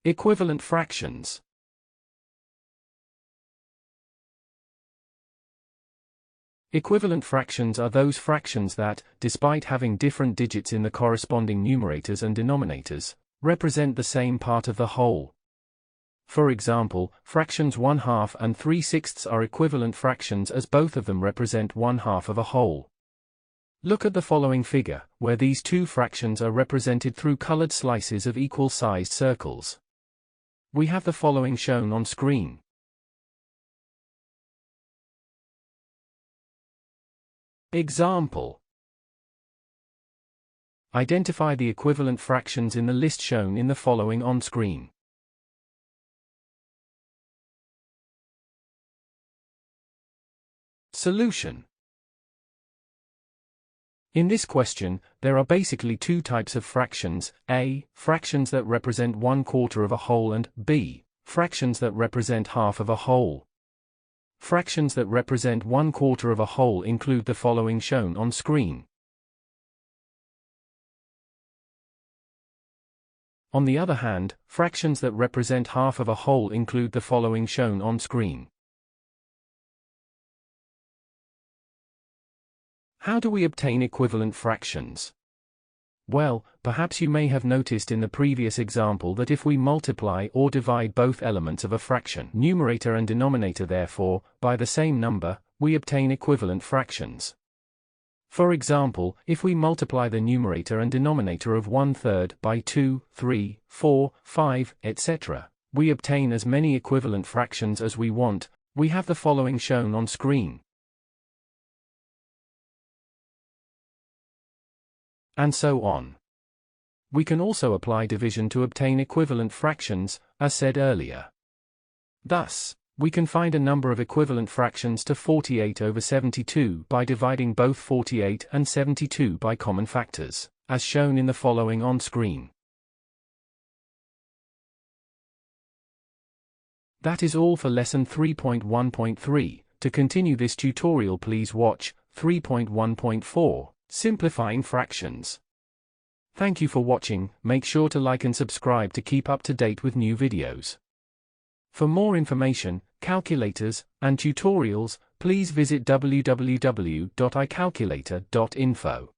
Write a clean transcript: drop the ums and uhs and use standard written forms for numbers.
Equivalent fractions. Equivalent fractions are those fractions that, despite having different digits in the corresponding numerators and denominators, represent the same part of the whole. For example, fractions 1/2 and 3/6 are equivalent fractions as both of them represent 1/2 of a whole. Look at the following figure, where these two fractions are represented through colored slices of equal-sized circles. We have the following shown on screen. Example. Identify the equivalent fractions in the list shown in the following on screen. Solution. In this question, there are basically two types of fractions: A, fractions that represent 1/4 of a whole, and B, fractions that represent half of a whole. Fractions that represent 1/4 of a whole include the following shown on screen. On the other hand, fractions that represent half of a whole include the following shown on screen. How do we obtain equivalent fractions? Well, perhaps you may have noticed in the previous example that if we multiply or divide both elements of a fraction, numerator and denominator therefore, by the same number, we obtain equivalent fractions. For example, if we multiply the numerator and denominator of 1/3 by 2, 3, 4, 5, etc., we obtain as many equivalent fractions as we want. We have the following shown on screen. And so on. We can also apply division to obtain equivalent fractions, as said earlier. Thus, we can find a number of equivalent fractions to 48/72 by dividing both 48 and 72 by common factors, as shown in the following on screen. That is all for lesson 3.1.3. To continue this tutorial, please watch 3.1.4. Simplifying fractions. Thank you for watching. Make sure to like and subscribe to keep up to date with new videos. For more information, calculators, and tutorials, please visit www.icalculator.info.